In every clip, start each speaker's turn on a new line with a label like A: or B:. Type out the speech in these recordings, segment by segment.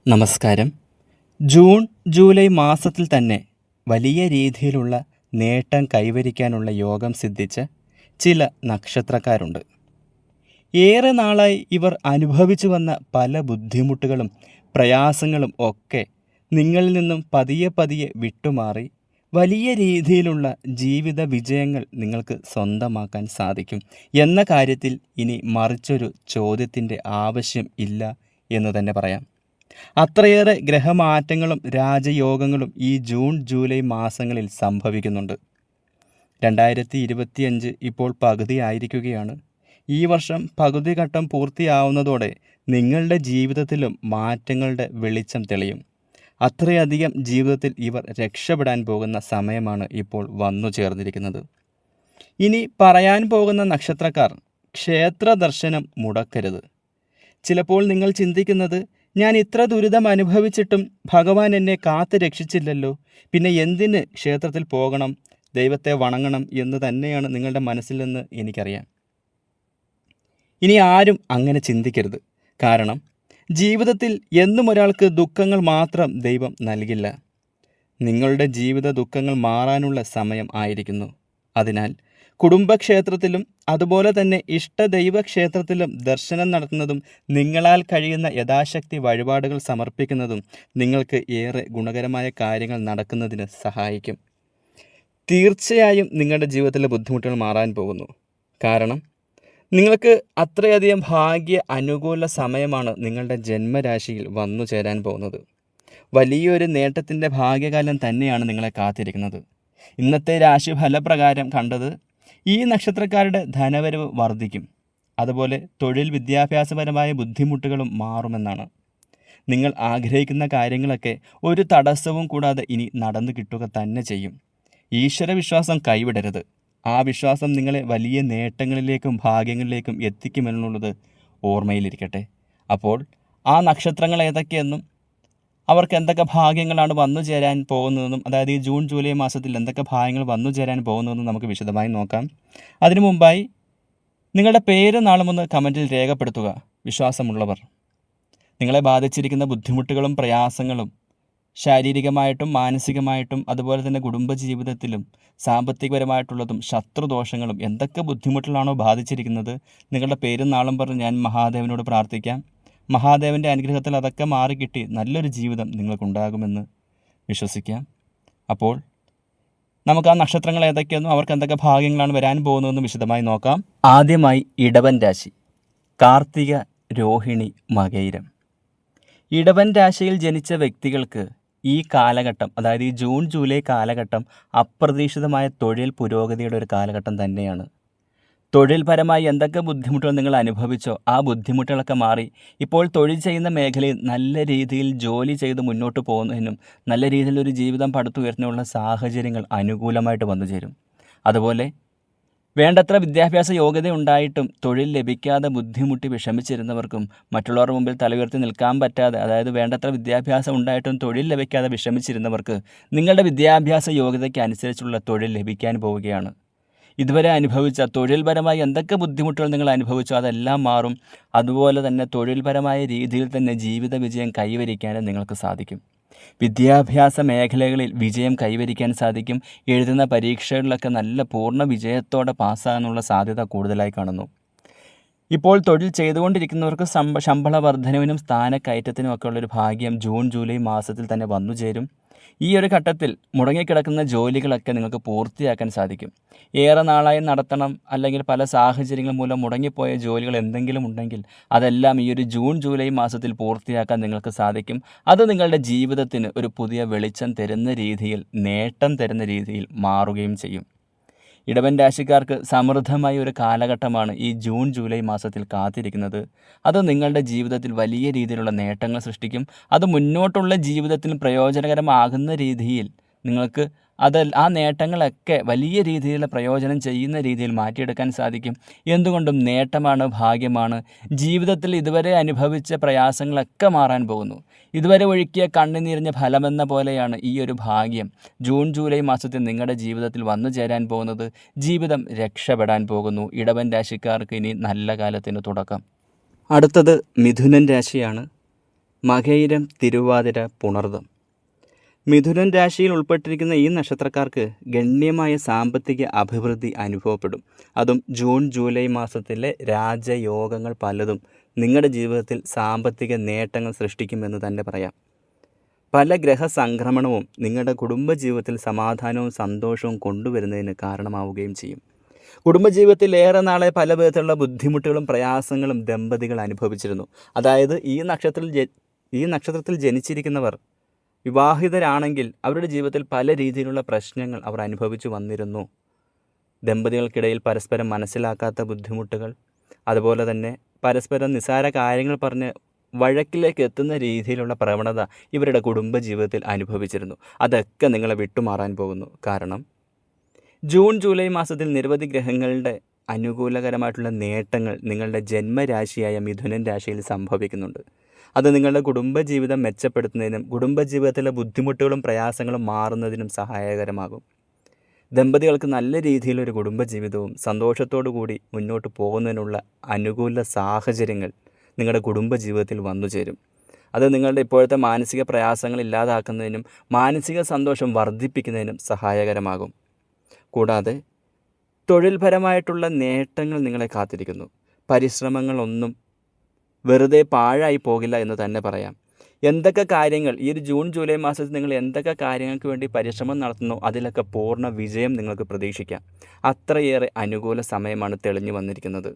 A: നമസ്കാരം. June July മാസത്തിൽ തന്നെ വലിയ രീതിയിലുള്ള നേട്ടം കൈവരിക്കാനുള്ള യോഗം സിദ്ധിച്ച ചില നക്ഷത്രക്കാരുണ്ട്. ഏറെ നാളായി ഇവർ അനുഭവിച്ചു വന്ന പല ബുദ്ധിമുട്ടുകളും പ്രയാസങ്ങളും ഒക്കെ നിങ്ങളിൽ നിന്നും പതിയെ പതിയെ വിട്ടുമാറി വലിയ രീതിയിലുള്ള ജീവിത വിജയങ്ങൾ നിങ്ങൾക്ക് സ്വന്തമാക്കാൻ സാധിക്കും എന്ന കാര്യത്തിൽ ഇനി മറിച്ചൊരു ചോദ്യത്തിൻ്റെ ആവശ്യം ഇല്ല എന്ന് തന്നെ പറയാം. അത്രയേറെ ഗ്രഹമാറ്റങ്ങളും രാജയോഗങ്ങളും ഈ ജൂൺ ജൂലൈ മാസങ്ങളിൽ സംഭവിക്കുന്നുണ്ട്. 2025 ഇപ്പോൾ പകുതിയായിരിക്കുകയാണ്. ഈ വർഷം പകുതി ഘട്ടം പൂർത്തിയാവുന്നതോടെ നിങ്ങളുടെ ജീവിതത്തിലും മാറ്റങ്ങളുടെ വെളിച്ചം തെളിയും. അത്രയധികം ജീവിതത്തിൽ ഇവർ രക്ഷപ്പെടാൻ പോകുന്ന സമയമാണ് ഇപ്പോൾ വന്നു ചേർന്നിരിക്കുന്നത്. ഇനി പറയാൻ പോകുന്ന നക്ഷത്രക്കാർ ക്ഷേത്ര ദർശനം മുടക്കരുത്. ചിലപ്പോൾ നിങ്ങൾ ചിന്തിക്കുന്നത്, ഞാൻ ഇത്ര ദുരിതം അനുഭവിച്ചിട്ടും ഭഗവാൻ എന്നെ കാത്ത് രക്ഷിച്ചില്ലല്ലോ, പിന്നെ എന്തിന് ക്ഷേത്രത്തിൽ പോകണം, ദൈവത്തെ വണങ്ങണം എന്ന് തന്നെയാണ് നിങ്ങളുടെ മനസ്സിൽ നിന്ന് എനിക്കറിയാം. ഇനി ആരും അങ്ങനെ ചിന്തിക്കരുത്. കാരണം ജീവിതത്തിൽ എന്നും ഒരാൾക്ക് ദുഃഖങ്ങൾ മാത്രം ദൈവം നൽകില്ല. നിങ്ങളുടെ ജീവിത ദുഃഖങ്ങൾ മാറാനുള്ള സമയം ആയിരിക്കുന്നു. അതിനാൽ കുടുംബക്ഷേത്രത്തിലും അതുപോലെ തന്നെ ഇഷ്ടദൈവക്ഷേത്രത്തിലും ദർശനം നടത്തുന്നതും നിങ്ങളാൽ കഴിയുന്ന യഥാശക്തി വഴിപാടുകൾ സമർപ്പിക്കുന്നതും നിങ്ങൾക്ക് ഏറെ ഗുണകരമായ കാര്യങ്ങൾ നടക്കുന്നതിന് സഹായിക്കും. തീർച്ചയായും നിങ്ങളുടെ ജീവിതത്തിലെ ബുദ്ധിമുട്ടുകൾ മാറാൻ പോകുന്നു. കാരണം നിങ്ങൾക്ക് അത്രയധികം ഭാഗ്യ അനുകൂല സമയമാണ് നിങ്ങളുടെ ജന്മരാശിയിൽ വന്നു ചേരാൻ പോകുന്നത്. വലിയൊരു നേട്ടത്തിൻ്റെ ഭാഗ്യകാലം തന്നെയാണ് നിങ്ങളെ കാത്തിരിക്കുന്നത്. ഇന്നത്തെ രാശി ഫലപ്രകാരം കണ്ടത് ഈ നക്ഷത്രക്കാരുടെ ധനവരവ് വർദ്ധിക്കും. അതുപോലെ തൊഴിൽ വിദ്യാഭ്യാസപരമായ ബുദ്ധിമുട്ടുകളും മാറുമെന്നാണ്. നിങ്ങൾ ആഗ്രഹിക്കുന്ന കാര്യങ്ങളൊക്കെ ഒരു തടസ്സവും കൂടാതെ ഇനി നടന്നു കിട്ടുക തന്നെ ചെയ്യും. ഈശ്വരവിശ്വാസം കൈവിടരുത്. ആ വിശ്വാസം നിങ്ങളെ വലിയ നേട്ടങ്ങളിലേക്കും ഭാഗ്യങ്ങളിലേക്കും എത്തിക്കുമെന്നുള്ളത് ഓർമ്മയിലിരിക്കട്ടെ. അപ്പോൾ ആ നക്ഷത്രങ്ങൾ ഏതൊക്കെയെന്നും അവർക്ക് എന്തൊക്കെ ഭാഗ്യങ്ങളാണ് വന്നു ചേരാൻ പോകുന്നതെന്നും, അതായത് ഈ ജൂൺ ജൂലൈ മാസത്തിൽ എന്തൊക്കെ ഭാഗ്യങ്ങൾ വന്നു ചേരാൻ പോകുന്നതെന്നും നമുക്ക് വിശദമായി നോക്കാം. അതിനു മുമ്പായി നിങ്ങളുടെ പേര് നാളുമൊന്ന് കമൻറ്റിൽ രേഖപ്പെടുത്തുക. വിശ്വാസമുള്ളവർ, നിങ്ങളെ ബാധിച്ചിരിക്കുന്ന ബുദ്ധിമുട്ടുകളും പ്രയാസങ്ങളും ശാരീരികമായിട്ടും മാനസികമായിട്ടും അതുപോലെ തന്നെ കുടുംബജീവിതത്തിലും സാമ്പത്തികപരമായിട്ടുള്ളതും ശത്രുദോഷങ്ങളും എന്തൊക്കെ ബുദ്ധിമുട്ടിലാണോ ബാധിച്ചിരിക്കുന്നത്, നിങ്ങളുടെ പേരും നാളും പറഞ്ഞ് ഞാൻ മഹാദേവനോട് പ്രാർത്ഥിക്കാം. മഹാദേവൻ്റെ അനുഗ്രഹത്തിൽ അതൊക്കെ മാറിക്കിട്ടി നല്ലൊരു ജീവിതം നിങ്ങൾക്കുണ്ടാകുമെന്ന് വിശ്വസിക്കാം. അപ്പോൾ നമുക്ക് ആ നക്ഷത്രങ്ങൾ ഏതൊക്കെയെന്നും അവർക്ക് എന്തൊക്കെ ഭാഗ്യങ്ങളാണ് വരാൻ പോകുന്നതെന്നും വിശദമായി നോക്കാം. ആദ്യമായി ഇടവൻ രാശി, കാർത്തിക, രോഹിണി, മകയിരം. ഇടവൻ രാശിയിൽ ജനിച്ച വ്യക്തികൾക്ക് ഈ കാലഘട്ടം, അതായത് ഈ ജൂൺ ജൂലൈ കാലഘട്ടം അപ്രതീക്ഷിതമായ തൊഴിൽ പുരോഗതിയുടെ ഒരു കാലഘട്ടം തന്നെയാണ്. തൊഴിൽപരമായി എന്തൊക്കെ ബുദ്ധിമുട്ടുകൾ നിങ്ങൾ അനുഭവിച്ചോ ആ ബുദ്ധിമുട്ടുകളൊക്കെ മാറി ഇപ്പോൾ തൊഴിൽ ചെയ്യുന്ന മേഖലയിൽ നല്ല രീതിയിൽ ജോലി ചെയ്ത് മുന്നോട്ട് പോകുന്നതിനും നല്ല രീതിയിലൊരു ജീവിതം പടുത്തുയർത്താനുള്ള സാഹചര്യങ്ങൾ അനുകൂലമായിട്ട് വന്നു ചേരും. അതുപോലെ വേണ്ടത്ര വിദ്യാഭ്യാസ യോഗ്യത ഉണ്ടായിട്ടും തൊഴിൽ ലഭിക്കാതെ ബുദ്ധിമുട്ടി വിഷമിച്ചിരുന്നവർക്കും മറ്റുള്ളവരുടെ മുമ്പിൽ തല ഉയർത്തി നിൽക്കാൻ പറ്റാതെ, അതായത് വേണ്ടത്ര വിദ്യാഭ്യാസം ഉണ്ടായിട്ടും തൊഴിൽ ലഭിക്കാതെ വിഷമിച്ചിരുന്നവർക്ക് നിങ്ങളുടെ വിദ്യാഭ്യാസ യോഗ്യതയ്ക്ക് അനുസരിച്ചുള്ള തൊഴിൽ ലഭിക്കാൻ പോവുകയാണ്. ഇതുവരെ അനുഭവിച്ച തൊഴിൽപരമായി എന്തൊക്കെ ബുദ്ധിമുട്ടുകൾ നിങ്ങൾ അനുഭവിച്ചോ അതെല്ലാം മാറും. അതുപോലെ തന്നെ തൊഴിൽപരമായ രീതിയിൽ തന്നെ ജീവിത വിജയം കൈവരിക്കാനും നിങ്ങൾക്ക് സാധിക്കും. വിദ്യാഭ്യാസ മേഖലകളിൽ വിജയം കൈവരിക്കാൻ സാധിക്കും. എഴുതുന്ന പരീക്ഷകളിലൊക്കെ നല്ല പൂർണ്ണ വിജയത്തോടെ പാസ്സാകാനുള്ള സാധ്യത കൂടുതലായി കാണുന്നു. ഇപ്പോൾ തൊഴിൽ ചെയ്തുകൊണ്ടിരിക്കുന്നവർക്ക് ശമ്പള വർധനവിനും സ്ഥാനക്കയറ്റത്തിനും ഒക്കെ ഉള്ളൊരു ഭാഗ്യം ജൂൺ ജൂലൈ മാസത്തിൽ തന്നെ വന്നു ചേരും. ഈ ഒരു ഘട്ടത്തിൽ മുടങ്ങിക്കിടക്കുന്ന ജോലികളൊക്കെ നിങ്ങൾക്ക് പൂർത്തിയാക്കാൻ സാധിക്കും. ഏറെ നാളായി നടത്തണം അല്ലെങ്കിൽ പല സാഹചര്യങ്ങൾ മൂലം മുടങ്ങിപ്പോയ ജോലികൾ എന്തെങ്കിലും ഉണ്ടെങ്കിൽ അതെല്ലാം ഈ ഒരു ജൂൺ ജൂലൈ മാസത്തിൽ പൂർത്തിയാക്കാൻ നിങ്ങൾക്ക് സാധിക്കും. അത് നിങ്ങളുടെ ജീവിതത്തിന് ഒരു പുതിയ വെളിച്ചം തരുന്ന രീതിയിൽ, നേട്ടം തരുന്ന രീതിയിൽ മാറുകയും ചെയ്യും. ഇടവൻ രാശിക്കാർക്ക് സമൃദ്ധമായ ഒരു കാലഘട്ടമാണ് ഈ ജൂൺ ജൂലൈ മാസത്തിൽ കാത്തിരിക്കുന്നത്. അത് നിങ്ങളുടെ ജീവിതത്തിൽ വലിയ രീതിയിലുള്ള നേട്ടങ്ങൾ സൃഷ്ടിക്കും. അത് മുന്നോട്ടുള്ള ജീവിതത്തിന് പ്രയോജനകരമാകുന്ന രീതിയിൽ നിങ്ങൾക്ക് ആ നേട്ടങ്ങളൊക്കെ വലിയ രീതിയിലുള്ള പ്രയോജനം ചെയ്യുന്ന രീതിയിൽ മാറ്റിയെടുക്കാൻ സാധിക്കും. എന്തുകൊണ്ടും നേട്ടമാണ്, ഭാഗ്യമാണ്. ജീവിതത്തിൽ ഇതുവരെ അനുഭവിച്ച പ്രയാസങ്ങളൊക്കെ മാറാൻ പോകുന്നു. ഇതുവരെ ഒഴുക്കിയ കണ്ണുനീരിഞ്ഞ ഫലമെന്ന പോലെയാണ് ഈ ഒരു ഭാഗ്യം ജൂൺ ജൂലൈ മാസത്തിൽ നിങ്ങളുടെ ജീവിതത്തിൽ വന്നു ചേരാൻ പോകുന്നത്. ജീവിതം രക്ഷപ്പെടാൻ പോകുന്നു. ഇടവൻ രാശിക്കാർക്ക് ഇനി നല്ല കാലത്തിന് തുടക്കം. അടുത്തത് മിഥുനൻ രാശിയാണ്. മകയിരം, തിരുവാതിര, പുണർദം. മിഥുനൻ രാശിയിൽ ഉൾപ്പെട്ടിരിക്കുന്ന ഈ നക്ഷത്രക്കാർക്ക് ഗണ്യമായ സാമ്പത്തിക അഭിവൃദ്ധി അനുഭവപ്പെടും. അതും ജൂൺ ജൂലൈ മാസത്തിലെ രാജയോഗങ്ങൾ പലതും നിങ്ങളുടെ ജീവിതത്തിൽ സാമ്പത്തിക നേട്ടങ്ങൾ സൃഷ്ടിക്കുമെന്ന് തന്നെ പറയാം. പല ഗ്രഹസംക്രമണവും നിങ്ങളുടെ കുടുംബജീവിതത്തിൽ സമാധാനവും സന്തോഷവും കൊണ്ടുവരുന്നതിന് കാരണമാവുകയും ചെയ്യും. കുടുംബജീവിതത്തിൽ ഏറെ നാളെ പല വിധത്തിലുള്ള ബുദ്ധിമുട്ടുകളും പ്രയാസങ്ങളും ദമ്പതികൾ അനുഭവിച്ചിരുന്നു. അതായത് ഈ നക്ഷത്രത്തിൽ ജനിച്ചിരിക്കുന്നവർ വിവാഹിതരാണെങ്കിൽ അവരുടെ ജീവിതത്തിൽ പല രീതിയിലുള്ള പ്രശ്നങ്ങൾ അവർ അനുഭവിച്ചു വന്നിരുന്നു. ദമ്പതികൾക്കിടയിൽ പരസ്പരം മനസ്സിലാക്കാത്ത ബുദ്ധിമുട്ടുകൾ, അതുപോലെ തന്നെ പരസ്പരം നിസ്സാര കാര്യങ്ങൾ പറഞ്ഞ് വഴക്കിലേക്ക് എത്തുന്ന രീതിയിലുള്ള പ്രവണത ഇവരുടെ കുടുംബജീവിതത്തിൽ അനുഭവിച്ചിരുന്നു. അതൊക്കെ നിങ്ങളെ വിട്ടുമാറാൻ പോകുന്നു. കാരണം ജൂൺ ജൂലൈ മാസത്തിൽ നിരവധി ഗ്രഹങ്ങളുടെ അനുകൂലകരമായിട്ടുള്ള നേട്ടങ്ങൾ നിങ്ങളുടെ ജന്മരാശിയായ മിഥുനൻ രാശിയിൽ സംഭവിക്കുന്നുണ്ട്. അത് നിങ്ങളുടെ കുടുംബജീവിതം മെച്ചപ്പെടുത്തുന്നതിനും കുടുംബജീവിതത്തിലെ ബുദ്ധിമുട്ടുകളും പ്രയാസങ്ങളും മാറുന്നതിനും സഹായകരമാകും. ദമ്പതികൾക്ക് നല്ല രീതിയിലൊരു കുടുംബജീവിതവും സന്തോഷത്തോടു കൂടി മുന്നോട്ട് പോകുന്നതിനുള്ള അനുകൂല സാഹചര്യങ്ങൾ നിങ്ങളുടെ കുടുംബജീവിതത്തിൽ വന്നു ചേരും. അത് നിങ്ങളുടെ ഇപ്പോഴത്തെ മാനസിക പ്രയാസങ്ങൾ ഇല്ലാതാക്കുന്നതിനും മാനസിക സന്തോഷം വർദ്ധിപ്പിക്കുന്നതിനും സഹായകരമാകും. കൂടാതെ തൊഴിൽപരമായിട്ടുള്ള നേട്ടങ്ങൾ നിങ്ങളെ കാത്തിരിക്കുന്നു. പരിശ്രമങ്ങളൊന്നും വെറുതെ പാഴായി പോകില്ല എന്ന് തന്നെ പറയാം. എന്തൊക്കെ കാര്യങ്ങൾ ഈ ഒരു ജൂൺ ജൂലൈ മാസത്തിൽ നിങ്ങൾ എന്തൊക്കെ കാര്യങ്ങൾക്ക് വേണ്ടി പരിശ്രമം നടത്തുന്നു അതിലൊക്കെ പൂർണ്ണ വിജയം നിങ്ങൾക്ക് പ്രതീക്ഷിക്കാം. അത്രയേറെ അനുകൂല സമയമാണ് തെളിഞ്ഞു വന്നിരിക്കുന്നത്.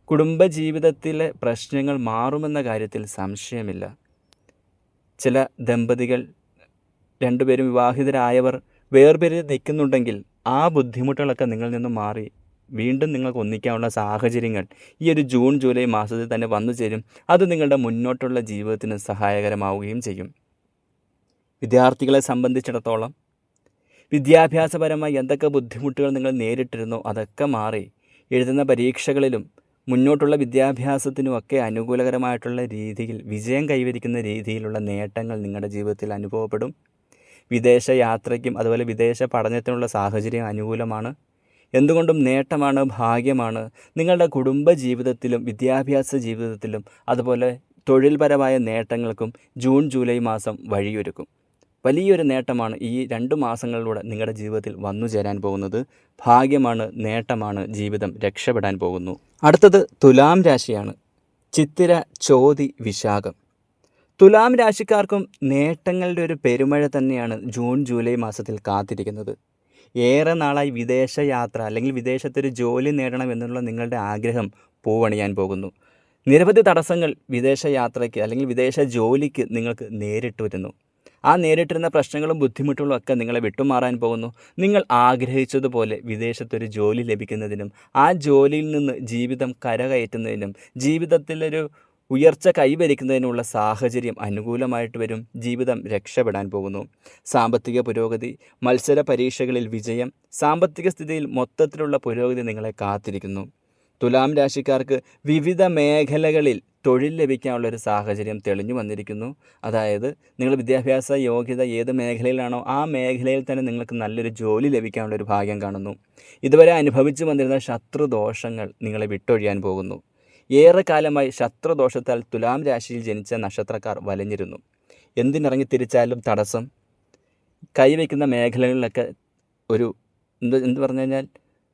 A: കുടുംബജീവിതത്തിലെ പ്രശ്നങ്ങൾ മാറുമെന്ന കാര്യത്തിൽ സംശയമില്ല. ചില ദമ്പതികൾ രണ്ടുപേരും വിവാഹിതരായവർ വേർപിരിഞ്ഞ് നിൽക്കുന്നുണ്ടെങ്കിൽ ആ ബുദ്ധിമുട്ടുകളൊക്കെ നിങ്ങളിൽ നിന്നും മാറി വീണ്ടും നിങ്ങൾക്ക് ഒന്നിക്കാനുള്ള സാഹചര്യങ്ങൾ ഈ ഒരു ജൂൺ ജൂലൈ മാസത്തിൽ തന്നെ വന്നു ചേരും. അത് നിങ്ങളുടെ മുന്നോട്ടുള്ള ജീവിതത്തിന് സഹായകരമാവുകയും ചെയ്യും. വിദ്യാർത്ഥികളെ സംബന്ധിച്ചിടത്തോളം വിദ്യാഭ്യാസപരമായി എന്തൊക്കെ ബുദ്ധിമുട്ടുകൾ നിങ്ങൾ നേരിട്ടിരുന്നോ അതൊക്കെ മാറി എഴുതുന്ന പരീക്ഷകളിലും മുന്നോട്ടുള്ള വിദ്യാഭ്യാസത്തിനുമൊക്കെ അനുകൂലകരമായിട്ടുള്ള രീതിയിൽ വിജയം കൈവരിക്കുന്ന രീതിയിലുള്ള നേട്ടങ്ങൾ നിങ്ങളുടെ ജീവിതത്തിൽ അനുഭവപ്പെടും. വിദേശ യാത്രയ്ക്കും അതുപോലെ വിദേശ പഠനത്തിനുള്ള സാഹചര്യം അനുകൂലമാണ്. എന്തുകൊണ്ടും നേട്ടമാണ്, ഭാഗ്യമാണ്. നിങ്ങളുടെ കുടുംബ ജീവിതത്തിലും വിദ്യാഭ്യാസ ജീവിതത്തിലും അതുപോലെ തൊഴിൽപരമായ നേട്ടങ്ങൾക്കും ജൂൺ ജൂലൈ മാസം വഴിയൊരുക്കും. വലിയൊരു നേട്ടമാണ് ഈ 2 മാസങ്ങളിലൂടെ നിങ്ങളുടെ ജീവിതത്തിൽ വന്നു ചേരാൻ പോകുന്നത്. ഭാഗ്യമാണ്, നേട്ടമാണ്, ജീവിതം രക്ഷപ്പെടാൻ പോകുന്നു. അടുത്തത് തുലാം രാശിയാണ്. ചിത്തിര, ചോതി, വിശാഖം. തുലാം രാശിക്കാർക്കും നേട്ടങ്ങളുടെ ഒരു പെരുമഴ തന്നെയാണ് ജൂൺ ജൂലൈ മാസത്തിൽ കാത്തിരിക്കുന്നത്. ഏറെ നാളായി വിദേശ യാത്ര അല്ലെങ്കിൽ വിദേശത്തൊരു ജോലി നേടണം എന്നുള്ള നിങ്ങളുടെ ആഗ്രഹം പൂവണിയാൻ പോകുന്നു. നിരവധി തടസ്സങ്ങൾ വിദേശ യാത്രയ്ക്ക് അല്ലെങ്കിൽ വിദേശ ജോലിക്ക് നിങ്ങൾക്ക് നേരിട്ട് വരുന്നു. ആ നേരിട്ടിരുന്ന പ്രശ്നങ്ങളും ബുദ്ധിമുട്ടുകളും ഒക്കെ നിങ്ങളെ വിട്ടുമാറാൻ പോകുന്നു. നിങ്ങൾ ആഗ്രഹിച്ചതുപോലെ വിദേശത്തൊരു ജോലി ലഭിക്കുന്നതിനും ആ ജോലിയിൽ നിന്ന് ജീവിതം കരകയറ്റുന്നതിനും ജീവിതത്തിലൊരു ഉയർച്ച കൈവരിക്കുന്നതിനുള്ള സാഹചര്യം അനുകൂലമായിട്ട് വരും. ജീവിതം രക്ഷപ്പെടാൻ പോകുന്നു. സാമ്പത്തിക പുരോഗതി, മത്സര പരീക്ഷകളിൽ വിജയം, സാമ്പത്തിക സ്ഥിതിയിൽ മൊത്തത്തിലുള്ള പുരോഗതി നിങ്ങളെ കാത്തിരിക്കുന്നു. തുലാം രാശിക്കാർക്ക് വിവിധ മേഖലകളിൽ തൊഴിൽ ലഭിക്കാനുള്ളൊരു സാഹചര്യം തെളിഞ്ഞു വന്നിരിക്കുന്നു. അതായത് നിങ്ങൾ വിദ്യാഭ്യാസ യോഗ്യത ഏത് മേഖലയിലാണോ ആ മേഖലയിൽ തന്നെ നിങ്ങൾക്ക് നല്ലൊരു ജോലി ലഭിക്കാനുള്ളൊരു ഭാഗ്യം കാണുന്നു. ഇതുവരെ അനുഭവിച്ചു വന്നിരുന്ന ശത്രുദോഷങ്ങൾ നിങ്ങളെ വിട്ടൊഴിയാൻ പോകുന്നു. ഏറെക്കാലമായി ശത്രുദോഷത്താൽ തുലാം രാശിയിൽ ജനിച്ച നക്ഷത്രക്കാർ വലഞ്ഞിരുന്നു. എന്തിനിറങ്ങി തിരിച്ചാലും തടസ്സം, കൈവയ്ക്കുന്ന മേഖലകളിലൊക്കെ ഒരു എന്ത് പറഞ്ഞു കഴിഞ്ഞാൽ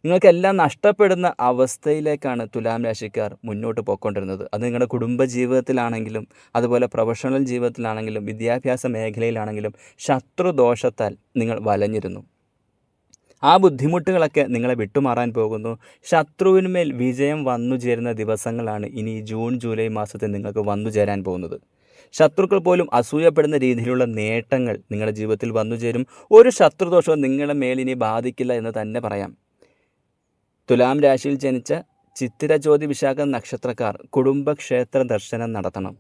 A: നിങ്ങൾക്കെല്ലാം നഷ്ടപ്പെടുന്ന അവസ്ഥയിലേക്കാണ് തുലാം രാശിക്കാർ മുന്നോട്ട് പോയിക്കൊണ്ടിരുന്നത്. അത് നിങ്ങളുടെ കുടുംബ ജീവിതത്തിലാണെങ്കിലും അതുപോലെ പ്രൊഫഷണൽ ജീവിതത്തിലാണെങ്കിലും വിദ്യാഭ്യാസ മേഖലയിലാണെങ്കിലും ശത്രുദോഷത്താൽ നിങ്ങൾ വലഞ്ഞിരുന്നു. ആ ബുദ്ധിമുട്ടുകളൊക്കെ നിങ്ങളെ വിട്ടുമാറാൻ പോകുന്നു. ശത്രുവിന്മേൽ വിജയം വന്നു ചേരുന്ന ദിവസങ്ങളാണ് ഇനി ജൂൺ ജൂലൈ മാസത്തിൽ നിങ്ങൾക്ക് വന്നു ചേരാൻ പോകുന്നത്. ശത്രുക്കൾ പോലും അസൂയപ്പെടുന്ന രീതിയിലുള്ള നേട്ടങ്ങൾ നിങ്ങളുടെ ജീവിതത്തിൽ വന്നു ചേരും. ഒരു ശത്രുദോഷവും നിങ്ങളുടെ മേലിനി ബാധിക്കില്ല എന്ന് തന്നെ പറയാം. തുലാം രാശിയിൽ ജനിച്ച ചിത്തിര, ചോതി, വിശാഖം നക്ഷത്രക്കാർ കുടുംബക്ഷേത്ര ദർശനം നടത്തണം.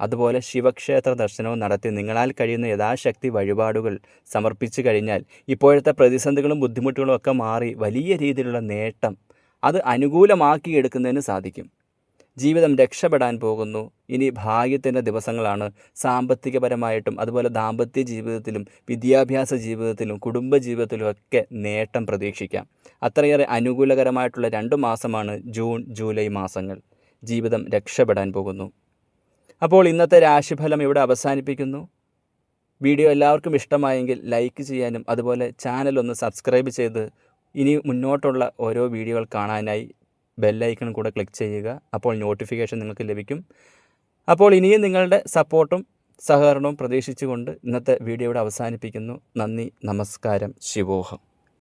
A: അതുപോലെ ശിവക്ഷേത്ര ദർശനവും നടത്തി നിങ്ങളാൽ കഴിയുന്ന യഥാശക്തി വഴിപാടുകൾ സമർപ്പിച്ചു കഴിഞ്ഞാൽ ഇപ്പോഴത്തെ പ്രതിസന്ധികളും ബുദ്ധിമുട്ടുകളും ഒക്കെ മാറി വലിയ രീതിയിലുള്ള നേട്ടം അത് അനുകൂലമാക്കിയെടുക്കുന്നതിന് സാധിക്കും. ജീവിതം രക്ഷപ്പെടാൻ പോകുന്നു. ഇനി ഭാഗ്യത്തിൻ്റെ ദിവസങ്ങളാണ്. സാമ്പത്തികപരമായിട്ടും അതുപോലെ ദാമ്പത്യ ജീവിതത്തിലും വിദ്യാഭ്യാസ ജീവിതത്തിലും കുടുംബ ജീവിതത്തിലും ഒക്കെ നേട്ടം പ്രതീക്ഷിക്കാം. അത്രയേറെ അനുകൂലകരമായിട്ടുള്ള 2 മാസമാണ് ജൂൺ ജൂലൈ മാസങ്ങൾ. ജീവിതം രക്ഷപ്പെടാൻ പോകുന്നു. അപ്പോൾ ഇന്നത്തെ രാശിഫലം ഇവിടെ അവസാനിപ്പിക്കുന്നു. വീഡിയോ എല്ലാവർക്കും ഇഷ്ടമായെങ്കിൽ ലൈക്ക് ചെയ്യാനും അതുപോലെ ചാനൽ ഒന്ന് സബ്സ്ക്രൈബ് ചെയ്ത് ഇനി മുന്നോട്ടുള്ള ഓരോ വീഡിയോകൾ കാണാനായി ബെല്ലൈക്കൺ കൂടെ ക്ലിക്ക് ചെയ്യുക. അപ്പോൾ നോട്ടിഫിക്കേഷൻ നിങ്ങൾക്ക് ലഭിക്കും. അപ്പോൾ ഇനിയും നിങ്ങളുടെ സപ്പോർട്ടും സഹകരണവും പ്രതീക്ഷിച്ചുകൊണ്ട് ഇന്നത്തെ വീഡിയോ ഇവിടെ അവസാനിപ്പിക്കുന്നു. നന്ദി, നമസ്കാരം, ശിവോഹം.